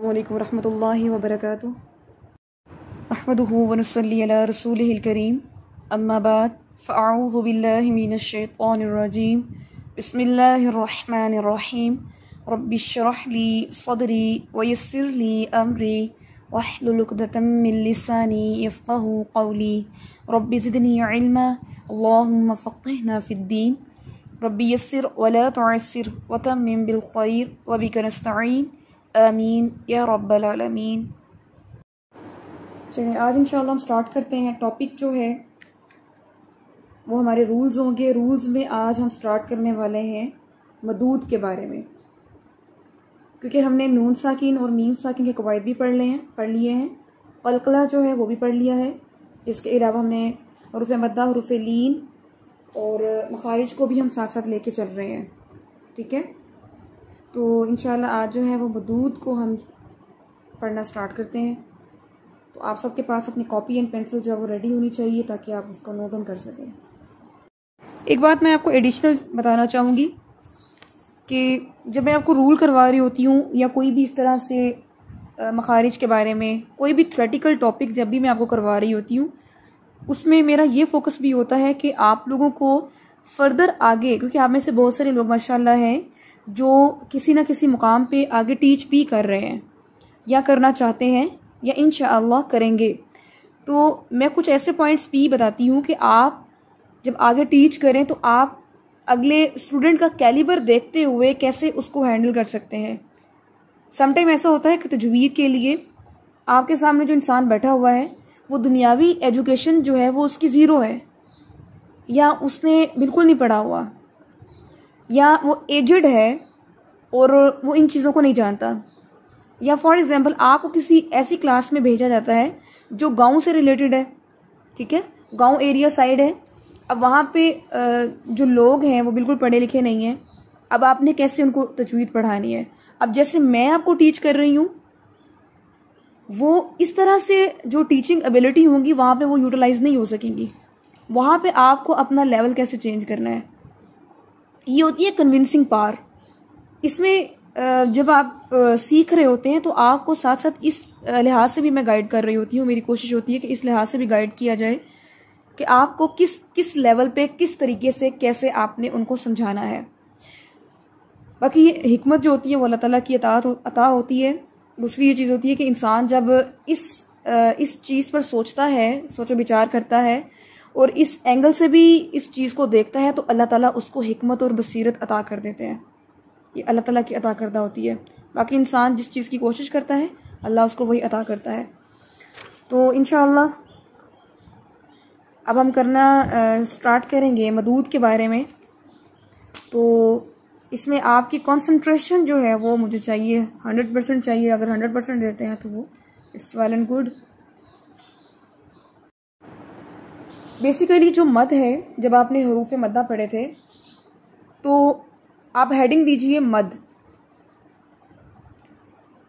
अस्सलामुअलैकुम रहमतुल्लाहि व बरकातुहू। अहमदुहु व नुसल्ली अला रसूलिहिल करीम। अम्मा बाद फ़अऊज़ु बिल्लाहि मिनश शैतानिर रजीम। बिस्मिल्लाहिर रहमानिर रहीम। रब्बिश्रह ली सदरी व यस्सिर ली अमरी वहलुल उक़दतम मिन लिसानी यफ़क़हू क़ौली। रब्बि ज़िदनी इल्मा अल्लाहुम्मा फ़क़्हिना फ़िद्दीन। रब्बि यस्सिर व ला तुअस्सिर व तम्मिम बिल ख़ैर व बिका नस्तईन आमीन या रब्बल आलमीन। चलिए आज इंशाअल्लाह हम स्टार्ट करते हैं। टॉपिक जो है वो हमारे रूल्स होंगे। रूल्स में आज हम स्टार्ट करने वाले हैं मदूद के बारे में, क्योंकि हमने नून साकिन और मीम साकिन के कवायद भी पढ़ लिए हैं। कलकला जो है वो भी पढ़ लिया है। इसके अलावा हमने हरूफ मद्दा, हरूफ लीन और मखारिज को भी हम साथ साथ लेके चल रहे हैं। ठीक है, तो इंशाल्लाह आज जो है वो मदूद को हम पढ़ना स्टार्ट करते हैं। तो आप सबके पास अपनी कॉपी एंड पेंसिल जो है वो रेडी होनी चाहिए ताकि आप उसको नोट डाउन कर सकें। एक बात मैं आपको एडिशनल बताना चाहूँगी कि जब मैं आपको रूल करवा रही होती हूँ या कोई भी इस तरह से मखारिज के बारे में कोई भी थ्योरेटिकल टॉपिक जब भी मैं आपको करवा रही होती हूँ, उसमें मेरा ये फोकस भी होता है कि आप लोगों को फर्दर आगे, क्योंकि आप में से बहुत सारे लोग माशाल्लाह हैं जो किसी न किसी मुकाम पे आगे टीच भी कर रहे हैं या करना चाहते हैं या इंशाअल्लाह करेंगे। तो मैं कुछ ऐसे पॉइंट्स भी बताती हूँ कि आप जब आगे टीच करें तो आप अगले स्टूडेंट का कैलिबर देखते हुए कैसे उसको हैंडल कर सकते हैं। समटाइम ऐसा होता है कि तजवीद के लिए आपके सामने जो इंसान बैठा हुआ है वो दुनियावी एजुकेशन जो है वो उसकी ज़ीरो है, या उसने बिल्कुल नहीं पढ़ा हुआ, या वो एजड है और वो इन चीज़ों को नहीं जानता। या फॉर एग्जांपल आपको किसी ऐसी क्लास में भेजा जाता है जो गांव से रिलेटेड है, ठीक है, गांव एरिया साइड है। अब वहाँ पे जो लोग हैं वो बिल्कुल पढ़े लिखे नहीं हैं। अब आपने कैसे उनको तजवीद पढ़ानी है। अब जैसे मैं आपको टीच कर रही हूँ, वो इस तरह से जो टीचिंग एबिलिटी होंगी वहाँ पे वो यूटिलाइज नहीं हो सकेंगी। वहाँ पे आपको अपना लेवल कैसे चेंज करना है, ये होती है कन्विंसिंग पावर। इसमें जब आप सीख रहे होते हैं तो आपको साथ साथ इस लिहाज से भी मैं गाइड कर रही होती हूँ। मेरी कोशिश होती है कि इस लिहाज से भी गाइड किया जाए कि आपको किस लेवल पे किस तरीके से कैसे आपने उनको समझाना है। बाकी ये हिकमत जो होती है वो अल्लाह ताला की अता होती है। दूसरी ये चीज़ होती है कि इंसान जब इस चीज़ पर सोचता है, सोचो विचार करता है और इस एंगल से भी इस चीज़ को देखता है तो अल्लाह ताला उसको हिकमत और बसीरत अता कर देते हैं। ये अल्लाह ताला की अता करदा होती है। बाकी इंसान जिस चीज़ की कोशिश करता है अल्लाह उसको वही अता करता है। तो इंशाअल्लाह अब हम करना स्टार्ट करेंगे मदूद के बारे में। तो इसमें आपकी कंसंट्रेशन जो है वो मुझे चाहिए 100% चाहिए। अगर 100% देते हैं तो वो it's well and good. Basically जो मद है, जब आपने हरूफ मद्दा पढ़े थे तो आप हेडिंग दीजिए मद।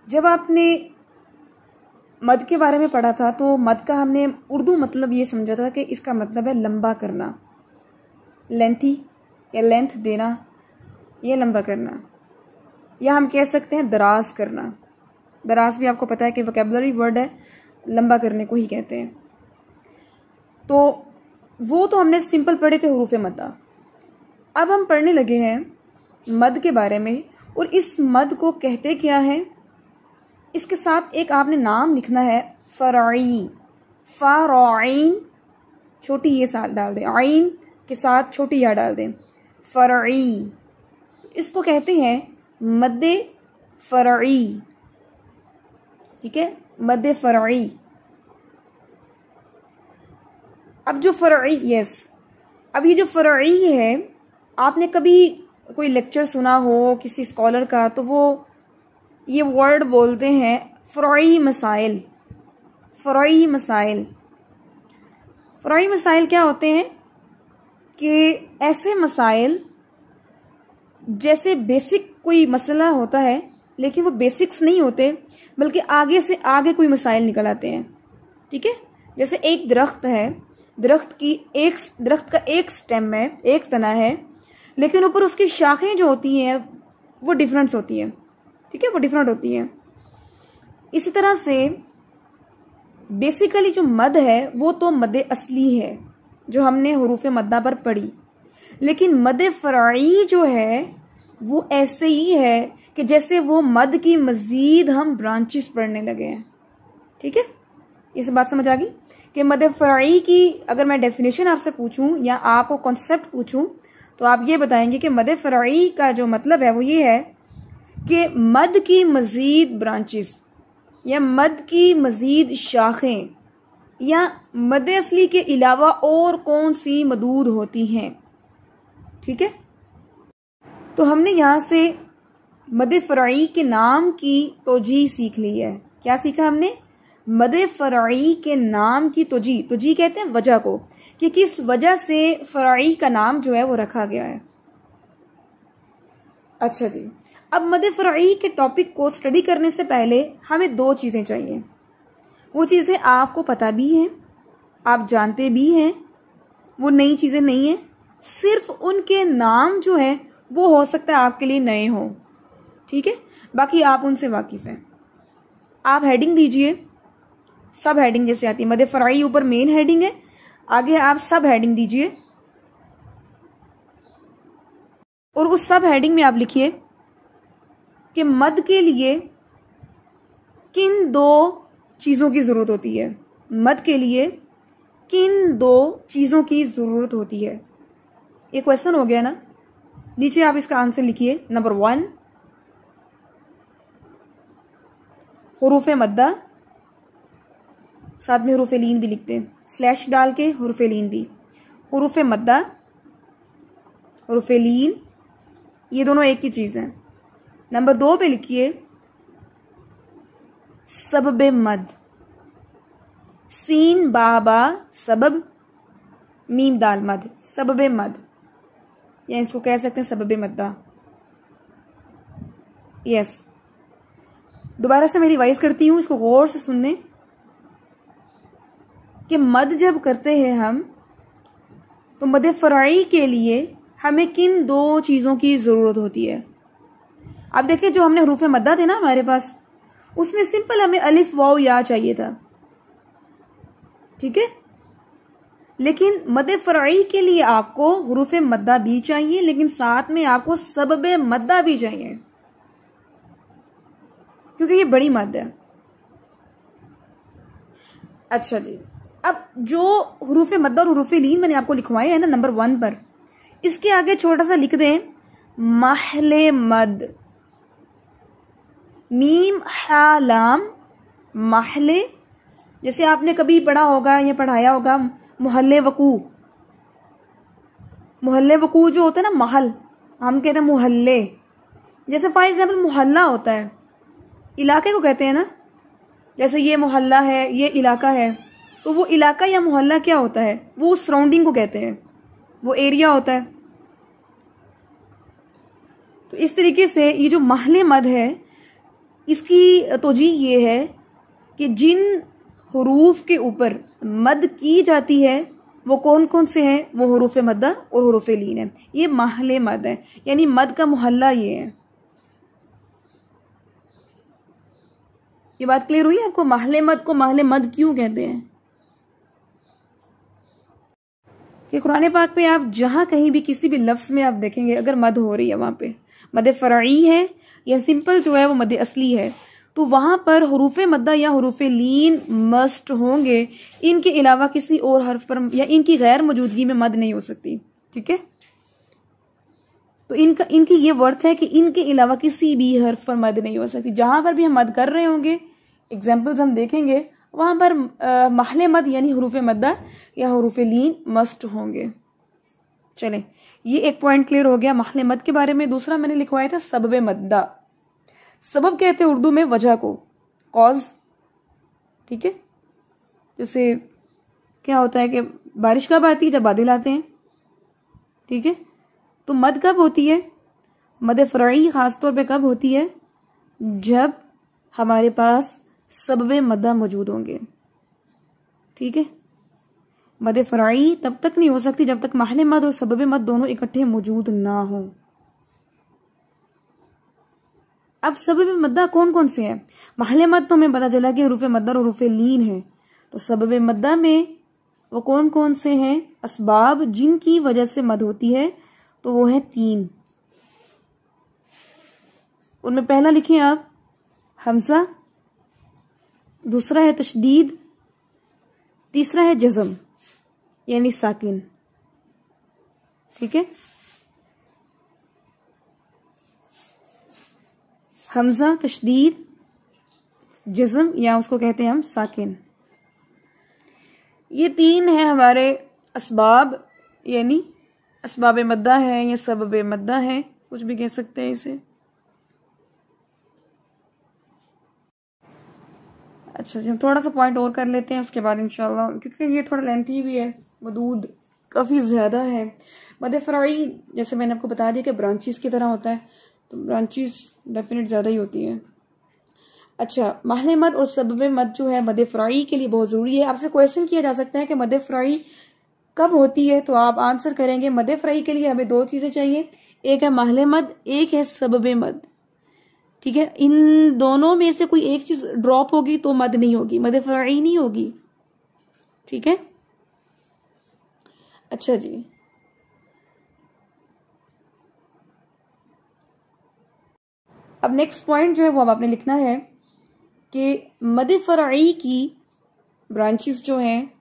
जब आपने मद के बारे में पढ़ा था तो मद का हमने उर्दू मतलब ये समझा था कि इसका मतलब है लंबा करना, लेंथी या लेंथ देना या लंबा करना, या हम कह सकते हैं दराज करना। दराज भी आपको पता है कि वोकैबुलरी वर्ड है, लंबा करने को ही कहते हैं। तो वो तो हमने सिंपल पढ़े थे हरूफ मद्दा। अब हम पढ़ने लगे हैं मद के बारे में, और इस मद को कहते क्या है। इसके साथ एक आपने नाम लिखना है फ़राई। फ़राइन छोटी ये साथ डाल दें, आइन के साथ छोटी या डाल दें, फ़राई। इसको कहते हैं मद्दे फ़राई। ठीक है, मद्दे फ़राई। अब जो फ़राई, यस, अब ये जो फ़राई है, आपने कभी कोई लेक्चर सुना हो किसी स्कॉलर का तो वो ये वर्ड बोलते हैं फ़राई मसाइल। फ़राई मसाइल, फ़राई मसाइल क्या होते हैं कि ऐसे मसाइल जैसे बेसिक कोई मसला होता है लेकिन वो बेसिक्स नहीं होते बल्कि आगे से आगे कोई मसाइल निकल आते हैं। ठीक है, जैसे एक दरख्त है, दरख्त का एक स्टेम है, एक तना है, लेकिन ऊपर उसकी शाखें जो होती हैं वो डिफरेंट होती हैं, ठीक है, वो डिफरेंट होती हैं। इसी तरह से बेसिकली जो मद है वो तो मद असली है जो हमने हुरूफ मद्दा पर पढ़ी, लेकिन मद फराई जो है वो ऐसे ही है कि जैसे वो मद की मजीद हम ब्रांचेस पढ़ने लगे हैं, ठीक है। इस बात समझ आ गई कि मद फराई की अगर मैं डेफिनेशन आपसे पूछूं या आपको कॉन्सेप्ट पूछूं तो आप ये बताएंगे कि मद फराई का जो मतलब है वो ये है कि मद की मजीद ब्रांचेस या मद की मजीद शाखें या मद असली के अलावा और कौन सी मदूद होती हैं, ठीक है। तो हमने यहाँ से मद फराई के नाम की तोजी सीख ली है। क्या सीखा हमने? मद फराई के नाम की तोजी कहते हैं वजह को, कि किस वजह से फराई का नाम जो है वो रखा गया है। अच्छा जी, अब मद फराई के टॉपिक को स्टडी करने से पहले हमें दो चीज़ें चाहिए। वो चीज़ें आपको पता भी हैं, आप जानते भी हैं, वो नई चीज़ें नहीं हैं, सिर्फ उनके नाम जो है वो हो सकता है आपके लिए नए हों, ठीक है, बाकी आप उनसे वाकिफ़ हैं। आप हेडिंग दीजिए, सब हेडिंग जैसे आती है, मद फराई ऊपर मेन हेडिंग है, आगे आप सब हेडिंग दीजिए और उस सब हेडिंग में आप लिखिए कि मद के लिए किन दो चीज़ों की ज़रूरत होती है। मद के लिए किन दो चीज़ों की ज़रूरत होती है। ये क्वेश्चन हो गया ना, नीचे आप इसका आंसर लिखिए। नंबर 1 हुरूफ मद्दा, साथ में हुरूफ लीन भी लिखते हैं, स्लैश डाल के हुरूफ लीन भी। हुरूफ मद्दा, हुरूफ लीन, ये दोनों एक ही चीज़ हैं। नंबर 2 पे लिखिए सबब मद, सीन बाबा सबब मीम दाल मद, सबब मद, या इसको कह सकते हैं सबब मद्दा। यस, दोबारा से मैं रिवाइज करती हूँ, इसको गौर से सुनने कि मद जब करते हैं हम तो मद फराई के लिए हमें किन दो चीज़ों की ज़रूरत होती है। अब देखिए, जो हमने हुरूफ मद्दा थे ना हमारे पास, उसमें सिंपल हमें अलिफ वाव या चाहिए था, ठीक है, लेकिन मद फराई के लिए आपको हुरूफ मद्दा भी चाहिए, लेकिन साथ में आपको सबब मद्दा भी चाहिए, क्योंकि ये बड़ी मद है। अच्छा जी, अब जो हुरूफ मद्दा और हुरूफ लीन मैंने आपको लिखवाए हैं ना नंबर 1 पर, इसके आगे छोटा सा लिख दें महले मद, मीम हा लाम महले। जैसे आपने कभी पढ़ा होगा या पढ़ाया होगा मोहल्ले वकू, मोहल्ले वकू जो होता है ना, महल हम कहते हैं मोहल्ले। जैसे फॉर एग्जाम्पल मोहल्ला होता है, इलाके को कहते हैं ना, जैसे ये मोहल्ला है, ये इलाका है, तो वो इलाका या मोहल्ला क्या होता है, वो उस सराउंडिंग को कहते हैं, वो एरिया होता है। तो इस तरीके से ये जो महले मद है, इसकी तोजी ये है कि जिन हुरूफ के ऊपर मद की जाती है वो कौन कौन से हैं, वो हुरूफ मद्दा और हुरूफ लीन है। ये महले मद है, यानी मद का मोहल्ला ये है। ये बात क्लियर हुई आपको? महले मद को महले मद क्यों कहते हैं? कि कुरान पाक पे आप जहां कहीं भी किसी भी लफ्ज में आप देखेंगे अगर मद हो रही है, वहां पे मद फराई है या सिंपल जो है वो मद असली है, तो वहां पर हुरूफ मद्दा या हुरूफ लीन मस्ट होंगे। इनके अलावा किसी और हर्फ पर या इनकी गैर मौजूदगी में मद नहीं हो सकती, ठीक है। तो इनकी ये वर्थ है कि इनके अलावा किसी भी हर्फ पर मद नहीं हो सकती। जहां पर भी हम मद कर रहे होंगे, एग्जाम्पल्स हम देखेंगे, वहां पर महले मद यानी हुरूफ मद्दा या हुरूफ लीन मस्ट होंगे। चले, ये एक पॉइंट क्लियर हो गया महले मद के बारे में। दूसरा मैंने लिखवाया था सबब मद्दा। सबब कहते हैं उर्दू में वजह को, कॉज, ठीक है। जैसे क्या होता है कि बारिश कब आती है? जब बादल आते हैं, ठीक है। तो मद कब होती है? मद फराई खासतौर पे कब होती है? जब हमारे पास सबब मद्दा मौजूद होंगे, ठीक है। मद फराई तब तक नहीं हो सकती जब तक महल मद और सबब मद दोनों इकट्ठे मौजूद ना हो। अब सबब मद्दा कौन कौन से हैं? महल मद तो हमें पता चला कि हरूफ मद्दा और हरूफ लीन है। तो सबब मद्दा में वो कौन कौन से हैं असबाब जिनकी वजह से मद होती है? तो वो है 3। उनमें पहला लिखें आप हमजा, दूसरा है तशदीद, तीसरा है जज़म यानी साकिन। ठीक है, हमजा, तशदीद, जज़म या उसको कहते हैं हम साकिन। ये 3 है हमारे असबाब, यानी असबाब मद्दा है या सबब मद्दा है, कुछ भी कह सकते हैं इसे। अच्छा जी, हम थोड़ा सा पॉइंट और कर लेते हैं उसके बाद इंशाल्लाह, क्योंकि ये थोड़ा लेंथी भी है, मदूद काफ़ी ज़्यादा है। मद फराई जैसे मैंने आपको बता दिया कि ब्रांचेस की तरह होता है, तो ब्रांचेस डेफिनेट ज़्यादा ही होती हैं। अच्छा, महल मद और सबब मद जो है मद फराई के लिए बहुत ज़रूरी है। आपसे क्वेश्चन किया जा सकता है कि मद फराई कब होती है, तो आप आंसर करेंगे मद फराई के लिए हमें 2 चीज़ें चाहिए, एक है महल मद, एक है सबब मद। ठीक है, इन दोनों में से कोई एक चीज ड्रॉप होगी तो मद नहीं होगी, मद फराई नहीं होगी। ठीक है, अच्छा जी, अब नेक्स्ट पॉइंट जो है वो अब आपने लिखना है कि मद फराई की ब्रांचेस जो हैं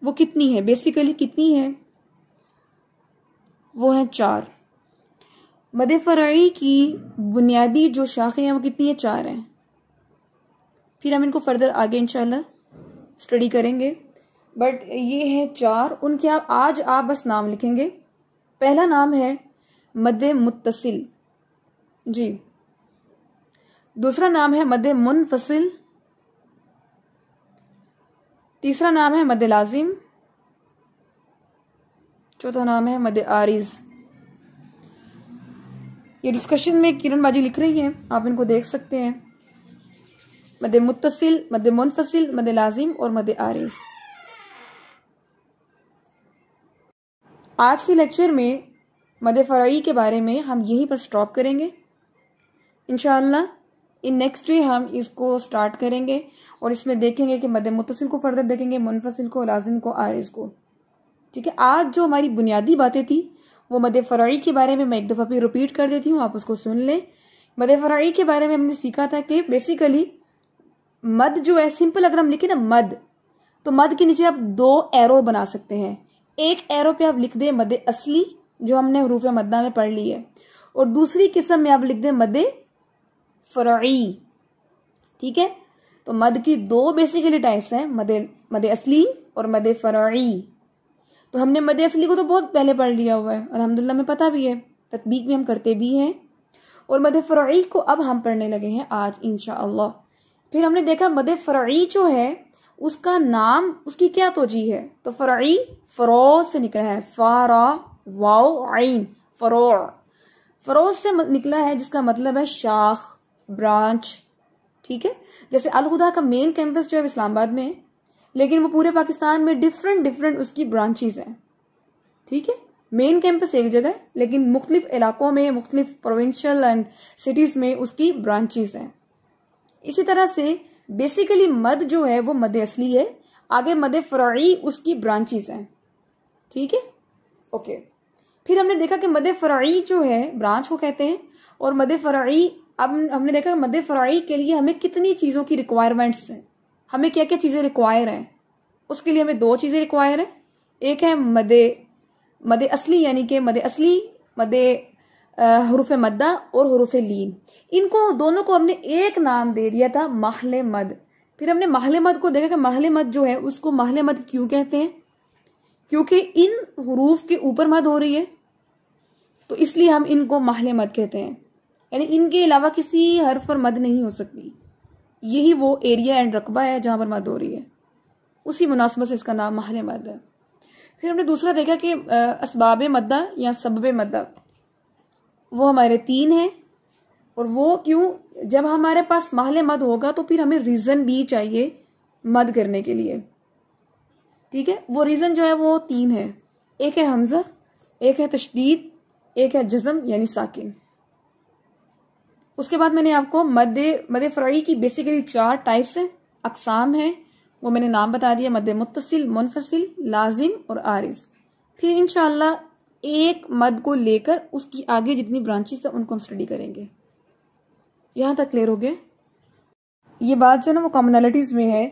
वो कितनी है, बेसिकली कितनी है? वो है 4। मद फराई की बुनियादी जो शाखें हैं वो कितनी है? 4 हैं। फिर हम इनको फर्दर आगे इंशाल्लाह स्टडी करेंगे, बट ये है 4। उनके आज आप बस नाम लिखेंगे। पहला नाम है मद मुत्तसिल जी, दूसरा नाम है मद मुनफसिल, तीसरा नाम है मद लाजिम, चौथा नाम है मद आरिज। ये डिस्कशन में किरण बाजी लिख रही हैं, आप इनको देख सकते हैं। मद मुत्तसिल, मद मुनफसिल, मद लाजिम और मद आरिज। आज के लेक्चर में मद फराई के बारे में हम यहीं पर स्टॉप करेंगे। इंशाअल्लाह इन नेक्स्ट डे हम इसको स्टार्ट करेंगे और इसमें देखेंगे कि मद मुत्तसिल को फर्दर देखेंगे, मुनफसिल को, लाजिम को, आरिज को। ठीक है, आज जो हमारी बुनियादी बातें थी वो मद फराई के बारे में मैं एक दफ़ा फिर रिपीट कर देती हूँ, आप उसको सुन लें। मद फराई के बारे में हमने सीखा था कि बेसिकली मद जो है, सिंपल अगर हम लिखे ना मद, तो मद के नीचे आप 2 एरो बना सकते हैं। एक एरो पे आप लिख दें मद असली जो हमने हरूफ मद्दा में पढ़ ली है, और दूसरी किस्म में आप लिख दें मद फराई। ठीक है, तो मद की 2 बेसिकली टाइप्स हैं, मद असली और मद फराई। तो हमने मद असली को तो बहुत पहले पढ़ लिया हुआ है, अल्हम्दुलिल्लाह में पता भी है, तत्बीक में हम करते भी हैं, और मद फराई को अब हम पढ़ने लगे हैं आज इंशाअल्लाह। फिर हमने देखा मद फराई जो है उसका नाम, उसकी क्या तोजी है? तो फराई फरो से निकला है, फारा वाओ आइन, फरो से निकला है, जिसका मतलब है शाख, ब्रांच। ठीक है, जैसे अल हुदा का मेन कैंपस जो है इस्लामाबाद में है, लेकिन वो पूरे पाकिस्तान में डिफरेंट उसकी ब्रांचेस हैं। ठीक है, मेन कैंपस एक जगह है, लेकिन मुख्तलिफ इलाकों में, मुख्तलिफ प्रोविंशियल एंड सिटीज में उसकी ब्रांचेस हैं। इसी तरह से बेसिकली मद जो है वो मद असली है, आगे मद फराई उसकी ब्रांचेस हैं। ठीक है, ओके। फिर हमने देखा कि मद फराई जो है ब्रांच को कहते हैं, और मद फराई, अब हमने देखा मद फराई के लिए हमें कितनी चीज़ों की रिक्वायरमेंट्स हैं, हमें क्या क्या चीज़ें रिक्वायर हैं। उसके लिए हमें 2 चीज़ें रिक्वायर हैं, एक है मद असली, यानी कि मद असली, मद हरूफ मद्दा और हरूफ लीन, इनको दोनों को हमने एक नाम दे दिया था महल मद। फिर हमने महल मद को देखा कि महल मद जो है उसको महल मद क्यों कहते हैं? क्योंकि इन हरूफ के ऊपर मद हो रही है, तो इसलिए हम इनको महल मद कहते हैं, यानी इनके अलावा किसी हर्फ पर मद नहीं हो सकती। यही वो एरिया एंड रकबा है जहां पर मद हो रही है, उसी मुनासिबत से इसका नाम महल मद है। फिर हमने दूसरा देखा कि असबाब मद्दा या सबब मद्दा वो हमारे 3 हैं, और वो क्यों? जब हमारे पास महल मद होगा तो फिर हमें रीजन भी चाहिए मद करने के लिए। ठीक है, वो रीजन जो है वो 3 है, एक है हमजा, एक है तशदीद, एक है जज़म यानी साकिन। उसके बाद मैंने आपको मद फ़रई की बेसिकली 4 टाइप्स है, अक़साम है, वो मैंने नाम बता दिया, मद मुत्तसिल, मुनफसिल, लाजिम और आरिज। फिर इंशाअल्लाह एक मद को लेकर उसकी आगे जितनी ब्रांचेस है उनको हम स्टडी करेंगे। यहां तक क्लियर हो गया? ये बात जो है ना वो कॉमनैलिटीज में है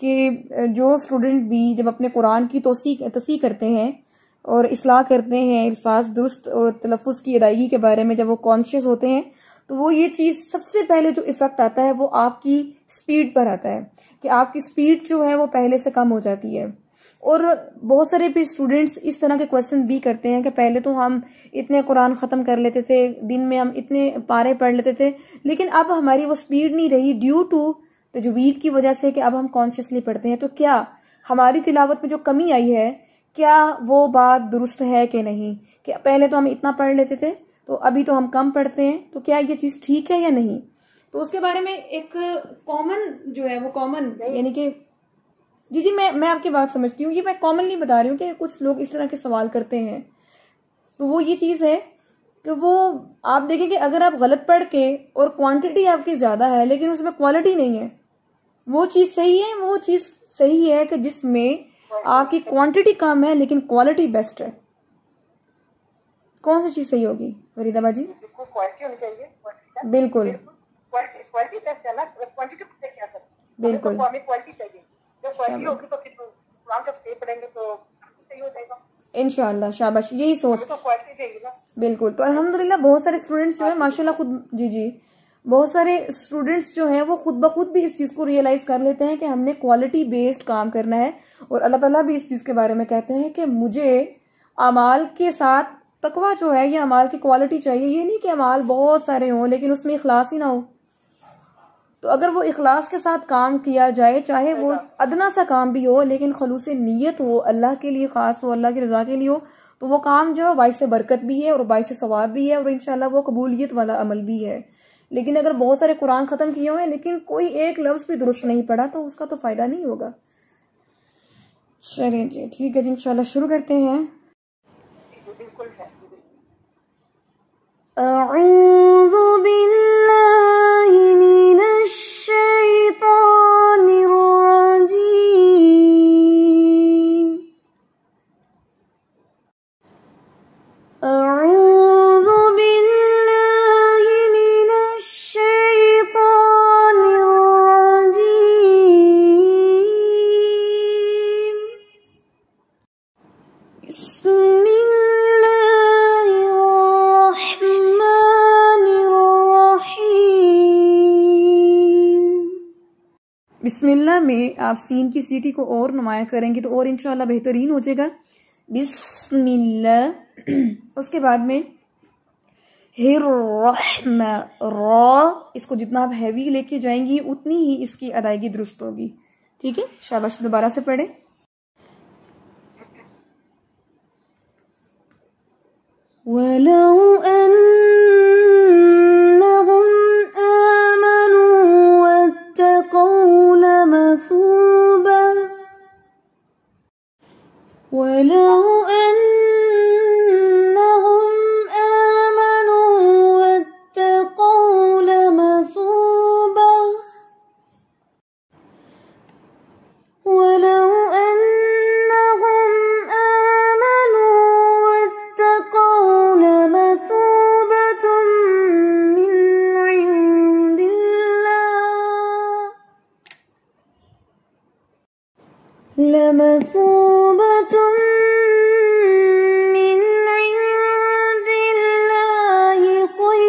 कि जो स्टूडेंट भी जब अपने कुरान की तसी करते हैं और इस्लाह करते हैं, अल्फाज दुरुस्त और तलफ़ुज़ की अदायगी के बारे में जब वो कॉन्शियस होते हैं, तो वो ये चीज़ सबसे पहले जो इफेक्ट आता है वो आपकी स्पीड पर आता है कि आपकी स्पीड जो है वो पहले से कम हो जाती है। और बहुत सारे भी स्टूडेंट्स इस तरह के क्वेश्चन भी करते हैं कि पहले तो हम इतने कुरान ख़त्म कर लेते थे, दिन में हम इतने पारे पढ़ लेते थे, लेकिन अब हमारी वो स्पीड नहीं रही ड्यू टू तजवीद की वजह से कि अब हम कॉन्शियसली पढ़ते हैं। तो क्या हमारी तिलावत में जो कमी आई है, क्या वो बात दुरुस्त है कि नहीं? कि पहले तो हम इतना पढ़ लेते थे तो अभी तो हम कम पढ़ते हैं, तो क्या ये चीज़ ठीक है या नहीं? तो उसके बारे में एक कॉमन जो है वो कॉमन यानी कि जी मैं आपकी बात समझती हूँ, ये मैं कॉमनली बता रही हूँ कि कुछ लोग इस तरह के सवाल करते हैं। तो वो ये चीज़ है कि वो आप देखें कि अगर आप गलत पढ़ के और क्वांटिटी आपकी ज़्यादा है लेकिन उसमें क्वालिटी नहीं है, वो चीज़ सही है? वो चीज़ सही है कि जिसमें आपकी क्वांटिटी कम है लेकिन क्वालिटी बेस्ट है। कौन सी चीज़ सही होगी फरीदा बाजी? बिल्कुल बिल्कुल इंशाअल्लाह, शाबाश, यही सोच। बिल्कुल, तो अल्हम्दुलिल्लाह बहुत सारे स्टूडेंट्स जो है माशाल्लाह खुद जी बहुत सारे स्टूडेंट्स जो हैं वो खुद ब खुद भी इस चीज़ को रियलाइज कर लेते हैं कि हमने क्वालिटी बेस्ड काम करना है। और अल्लाह ताला भी इस चीज़ के बारे में कहते हैं कि मुझे अमाल के साथ तकवा जो है ये अमाल की क्वालिटी चाहिए। ये नहीं कि अमाल बहुत सारे हों लेकिन उसमें इखलास ही ना हो। तो अगर वो इखलास के साथ काम किया जाए, चाहे वो अदना सा काम भी हो लेकिन खलूस नीयत हो, अल्लाह के लिए खास हो, अल्लाह की रजा के लिए हो, तो वो काम जो है बाइस बरकत भी है और बाइस सवाब भी है और इंशाल्लाह वो कबूलियत वाला अमल भी है। लेकिन अगर बहुत सारे कुरान खत्म किए हुए लेकिन कोई एक लफ्ज भी दुरुस्त नहीं पड़ा तो उसका तो फायदा नहीं होगा। चलिए जी, ठीक है जी, इंशाल्लाह शुरू करते हैं। अऊज़ु बिल्लाहि मिनश शैतानिर रजीम। अऊज़ु बिल्लाहि मिनश शैतानिर रजीम। बिस्मिल्लाह में आप सीन की सीटी को और नुमाया करेंगे तो और इंशाल्लाह बेहतरीन हो जाएगा। बिस्मिल्लाह, उसके बाद में हिर्रहमा, रॉ, इसको जितना आप हैवी लेके जाएंगी उतनी ही इसकी अदायगी दुरुस्त होगी। ठीक है, शाबाश, दोबारा से पढ़े। वलौ अन्नहुम आमनू वत्तक़ौ लमसूबा, वलौ अन्नहुम आमनू वत्तक़ौ लमसूबा, वलौ अन्नहुम आमनू वत्तक़ौ लमसूबतुम मिन इंदिल्लाह, लमसूबतुम मिन इंदिल्लाहि खैर,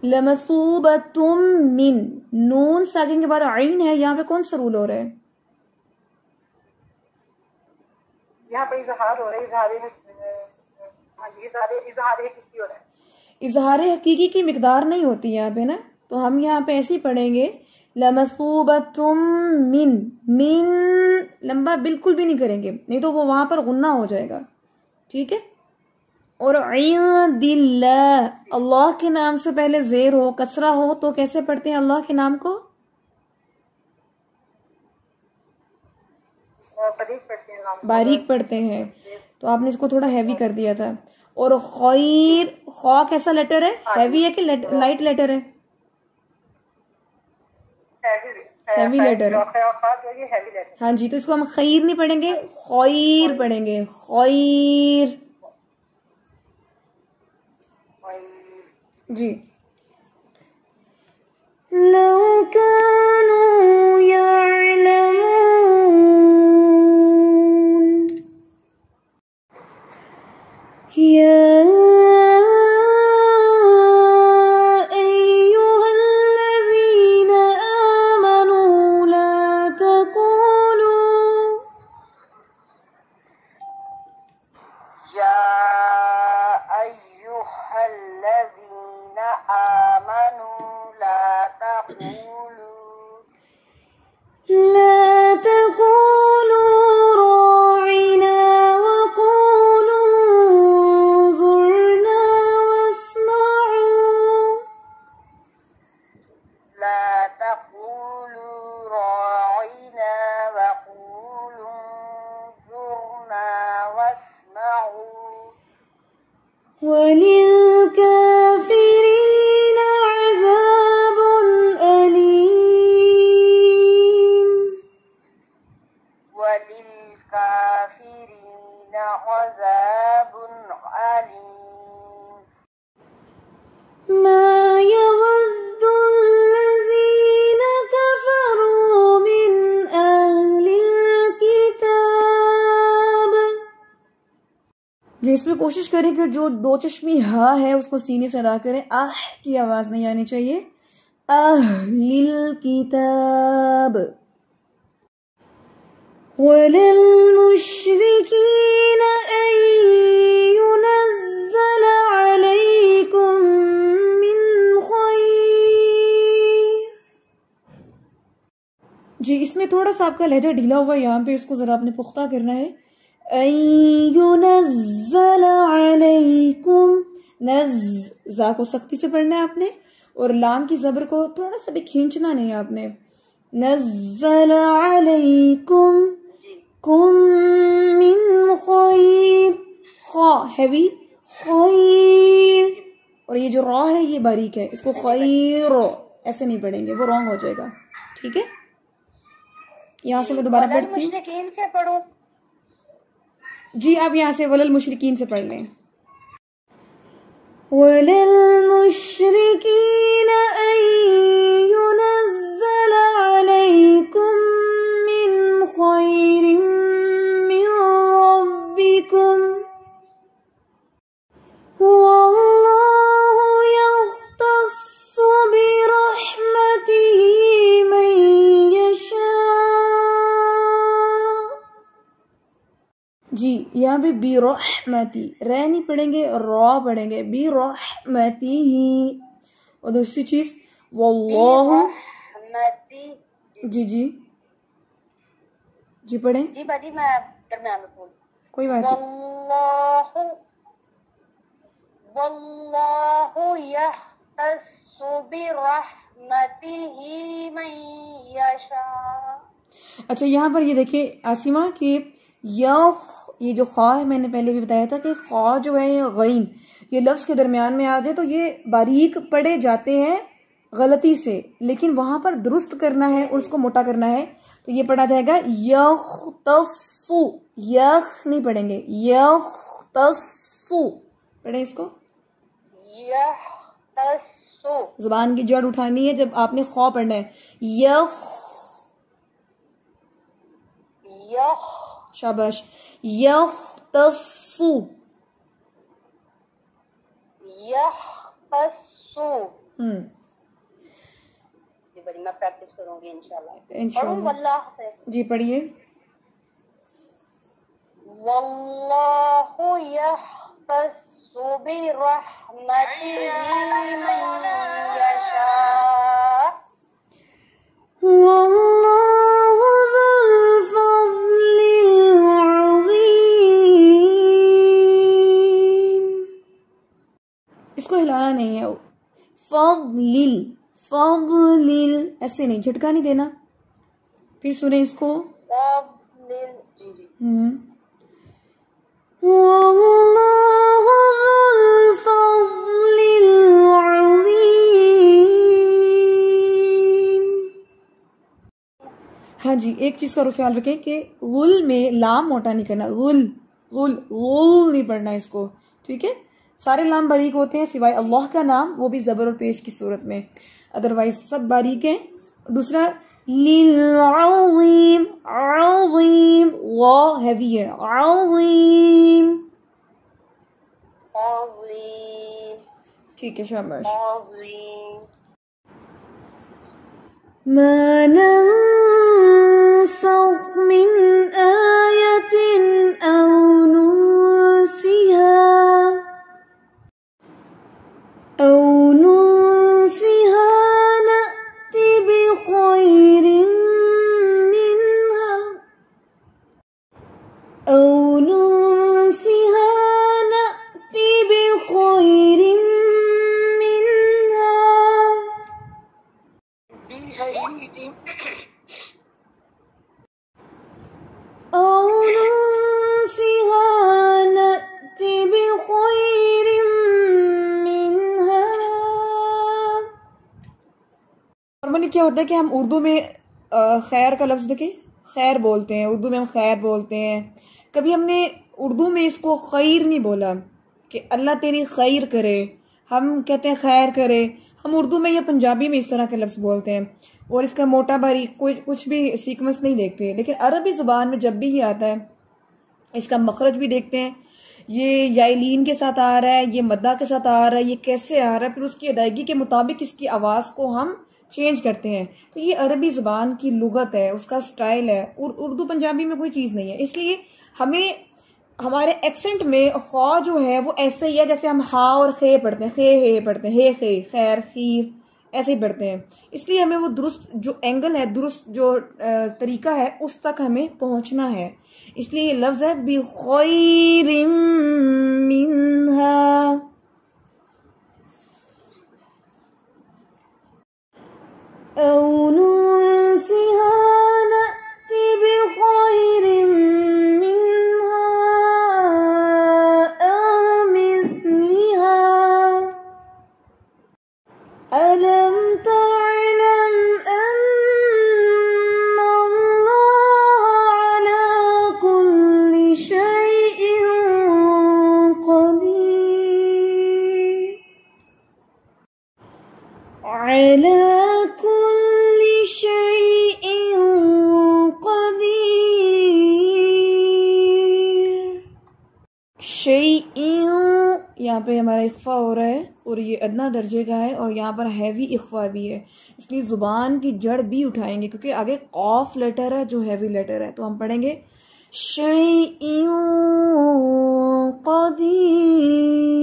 लमसूबतुम मिन, नून साकिन के बाद आइन है, यहाँ पे कौन सा रूल हो रहा है? यहाँ पे इजहार हो रहा है, इजहार हकीकी की मिकदार नहीं होती यहाँ पे ना, तो हम यहाँ पे ऐसे ही पढ़ेंगे लमसूबतुम मिन, मिन लंबा बिल्कुल भी नहीं करेंगे, नहीं तो वो वहां पर गुन्ना हो जाएगा। ठीक है, और इंदिल्लाह, अल्लाह के नाम से पहले जेर हो, कसरा हो, तो कैसे पढ़ते हैं अल्लाह के नाम को? बारीक पढ़ते हैं लाम, बारीक पढ़ते हैं, तो आपने इसको थोड़ा हैवी कर दिया था। और खैर, खौ कैसा लेटर है, हैवी है कि लाइट लेटर है? हैवी लेटर है। Heavy letter. हाँ जी, तो इसको हम खैर नहीं पढ़ेंगे, खैर पढ़ेंगे, खैर जी। लौ कानू यअलमून या वलिलकाफिरीन अज़ाबुन अलीम। वलिलकाफिरीन अज़ाबुन अलीम। मा यवद्दुल्लज़ीन कफ़रू मिन अहलिल किताब। जी, इसमें कोशिश करें कि जो दो चश्मी हा है उसको सीने से अदा करें, आह की आवाज नहीं आनी चाहिए। अहलिल किताब। वलिल मुश्रिकीन अन युनज़्ज़ल अलैकुम मिन खैर। जी, इसमें थोड़ा सा आपका लहजा ढीला हुआ है, यहाँ पे इसको जरा आपने पुख्ता करना है। युनज़्ज़ल अलैकुम, जा को सख्ती से पढ़ना है आपने, और लाम की जबर को थोड़ा सा भी खींचना नहीं है आपने। नज़्ज़ल अलैकुम कुम मिन खैर, खा हैवी, खैर, और ये जो रॉ है ये बारीक है, इसको खैर ऐसे नहीं पढ़ेंगे, वो रॉन्ग हो जाएगा। ठीक है, यहाँ से मैं दोबारा पढ़ती हूँ। से पढ़ो जी, आप यहाँ से वलल मुशरिकीन से पढ़ लें। वलल मुशरिकीन अन युनज़्ज़ल अलैकुम मिन खैरिम मिन रब्बिकुम वल्लाहु यख्तस्सु बिरहमतिही मन यशा। जी, यहाँ पे बिरहमती, रै नहीं पढ़ेंगे, रॉ पढ़ेंगे, बिरहमतिही। और दूसरी चीज वल्लाहु, जी जी जी पढ़ें। जी बाजी, मैं दरमियान में बोल, कोई बात नहीं। वल्लाहु यख्तस्सु बिरहमतिही मन यशा। अच्छा, यहाँ पर ये देखिए आसिमा कि ये जो खा है, मैंने पहले भी बताया था कि खा जो है गईन, ये लफ्ज के दरमियान में आ जाए तो ये बारीक पढ़े जाते हैं गलती से, लेकिन वहां पर दुरुस्त करना है और उसको मोटा करना है, तो ये पढ़ा जाएगा यख्तस्सु, यख नहीं पढ़ेंगे, यख्तस्सु पढ़े इसको। यख्तस्सु, जुबान की जड़ उठानी है जब आपने खा पढ़ना है। यख, शाबाश, यख्तस्सु, यख्तस्सु। जी बड़ी, मैं प्रैक्टिस करूंगी इंशाल्लाह। वल्लाह से जी पढ़िए। वल्लाहु यख्तस्सु बिरहमतिही मन यशा। वल्लाहु ज़ुल फज़्लिल अज़ीम। इसको हिलाना नहीं है, फज़लिल, फज़लिल ऐसे नहीं, झटका नहीं देना। फिर सुने इसको, फज़लिल, जी जी जी। हाँ जी, एक चीज का ख्याल रखें कि गुल में लाम मोटा नहीं करना, गुल गुल गुल नहीं पढ़ना इसको, ठीक है। सारे लाम बारीक होते हैं सिवाय अल्लाह का नाम, वो भी जबर और पेश की सूरत में, अदरवाइज सब बारीक है। दूसरा लिल अज़ीम, अज़ीम वा हैवी है, अज़ीम, ठीक है शाबाश। मा नंसख मिन आयतिन औ नुनसिहा नअति बिखैरिन मिन्हा औ नुनसिहा नअति बिखैरिन मिन्हा नॉर्मली क्या होता है कि हम उर्दू में खैर का लफ्ज देखें, खैर बोलते हैं, उर्दू में हम खैर बोलते हैं। कभी हमने उर्दू में इसको खैर नहीं बोला कि अल्लाह तेरी खैर करे, हम कहते हैं खैर करे। हम उर्दू में या पंजाबी में इस तरह के लफ्ज बोलते हैं और इसका मोटा बारीक कोई कुछ भी सीक्वेंस नहीं देखते। लेकिन अरबी जुबान में जब भी ये आता है इसका मखरज भी देखते हैं, ये याइलीन के साथ आ रहा है, ये मद्दा के साथ आ रहा है, ये कैसे आ रहा है, फिर उसकी अदायगी के मुताबिक इसकी आवाज को हम चेंज करते हैं। तो ये अरबी जुबान की लुगत है, उसका स्टाइल है। उर्दू पंजाबी में कोई चीज नहीं है, इसलिए हमें हमारे एक्सेंट में खौ जो है वो ऐसे ही है जैसे हम हा और खे पढ़ते हैं, खे हे पढ़ते हैं, हे खे खैर खीर ऐसे ही पढ़ते हैं। इसलिए हमें वो दुरुस्त जो एंगल है, दुरुस्त जो तरीका है उस तक हमें पहुंचना है। इसलिए ये लफ्ज है बिखैरिन मिन्हा, औ नुनसिहा नअति बिखैरिन मिन्हा औ मिस्लिहा अलम तअलम अन्ना अल्लाह अला कुल्ली शैइन क़दीर, अला कुल्ली शैइन क़दीर। शैइन यहाँ पे हमारा इख्फा हो रहा है और ये अदना दर्जे का है और यहाँ पर हैवी इख्फा भी है, इसलिए जुबान की जड़ भी उठाएंगे क्योंकि आगे कॉफ लेटर है जो हैवी लेटर है। तो हम पढ़ेंगे शैइन क़दीर।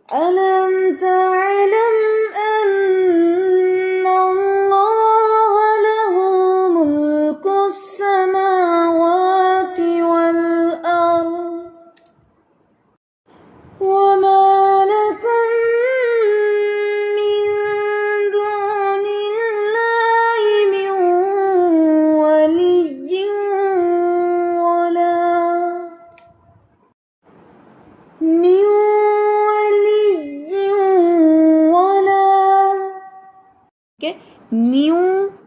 अलम तअलम अन्ना अल्लाह लहू मुल्कुस समावाति वल अर्द वमा लकुम मिन दूनिल्लाहि मिन वलिय्यिन वला न्यू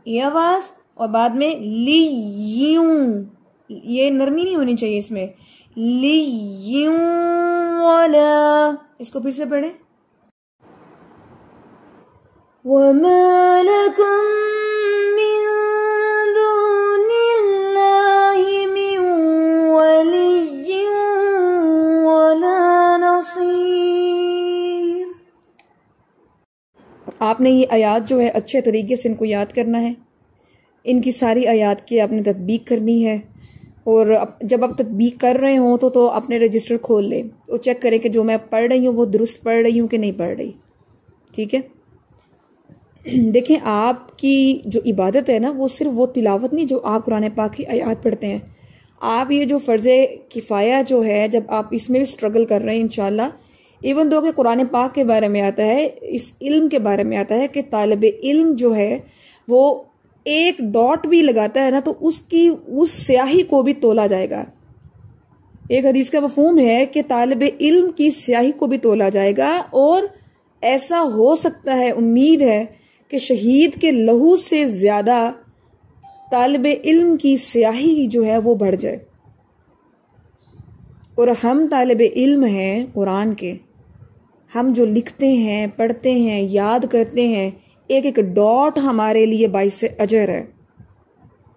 ये आवाज और बाद में ली, ये नरमी नहीं होनी चाहिए इसमें, ली वाला। इसको फिर से पढ़े, वमा लकुम मिन दूनिल्लाहि मिन वलिय्यिन वला नसीर। आपने ये आयात जो है अच्छे तरीके से इनको याद करना है, इनकी सारी आयात की आपने तदबीक करनी है और जब आप तदबीक कर रहे हो तो अपने रजिस्टर खोल लें और चेक करें कि जो मैं पढ़ रही हूँ वो दुरुस्त पढ़ रही हूँ कि नहीं पढ़ रही, ठीक है। देखें आपकी जो इबादत है ना वो सिर्फ वो तिलावत नहीं जो आप कुरान पाक की आयात पढ़ते हैं, आप ये जो फ़र्ज़े किफ़ाया जो है जब आप इसमें भी स्ट्रगल कर रहे हैं इंशाल्लाह, इवन दो कि कुरान पाक के बारे में आता है, इस इल्म के बारे में आता है कि तालिब इल्म जो है वो एक डॉट भी लगाता है ना तो उसकी उस स्याही को भी तोला जाएगा। एक हदीस का मफहूम है कि तालिब इल्म की स्याही को भी तोला जाएगा, और ऐसा हो सकता है, उम्मीद है कि शहीद के लहू से ज्यादा तालिब इल्म की स्याही जो है वो बढ़ जाए। और हम तालिब इल्म हैं कुरान के, हम जो लिखते हैं, पढ़ते हैं, याद करते हैं, एक एक डॉट हमारे लिए बाइस अजर है,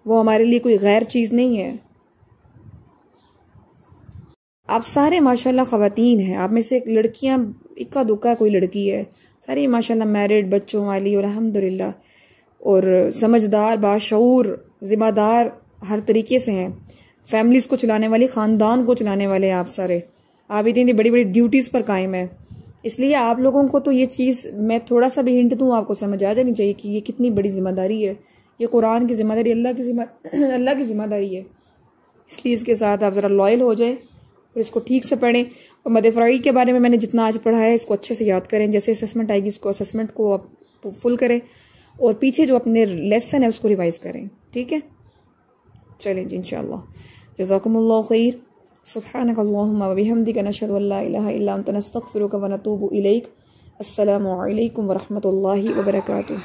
वो हमारे लिए कोई गैर चीज नहीं है। आप सारे माशाल्लाह खवातीन हैं, आप में से लड़कियां इक्का दुक्का कोई लड़की है, सारी माशाल्लाह मैरिड बच्चों वाली, और अल्हम्दुलिल्लाह और समझदार, बाशऊर, जिम्मेदार हर तरीके से हैं, फैमिलीज को चलाने वाली, खानदान को चलाने वाले आप सारे, आप इतनी बड़ी बड़ी ड्यूटीज पर कायम है। इसलिए आप लोगों को तो ये चीज मैं थोड़ा सा भी हिंट दूं आपको समझ आ जानी चाहिए कि ये कितनी बड़ी जिम्मेदारी है, ये कुरान की जिम्मेदारी, अल्लाह की जिम्मेदारी है। इसलिए इसके साथ आप जरा लॉयल हो जाए और इसको ठीक से पढ़ें। और मदफराई के बारे में मैंने जितना आज पढ़ा है इसको अच्छे से याद करें, जैसे असेसमेंट आएगी उसको असेसमेंट को आप फुल करें, और पीछे जो अपने लेसन है उसको रिवाइज करें। ठीक है, चलें जी, इंशाअल्लाह। जज़ाकुमुल्लाहु खैर। सुब्हानक अल्लाहुम्मा व बिहम्दिका नशहदु अल्ला इलाहा इल्ला अंता नस्तगफिरुका व नतूबु इलैक। अस्सलामु अलैकुम व रहमतुल्लाहि व बरकातुहू।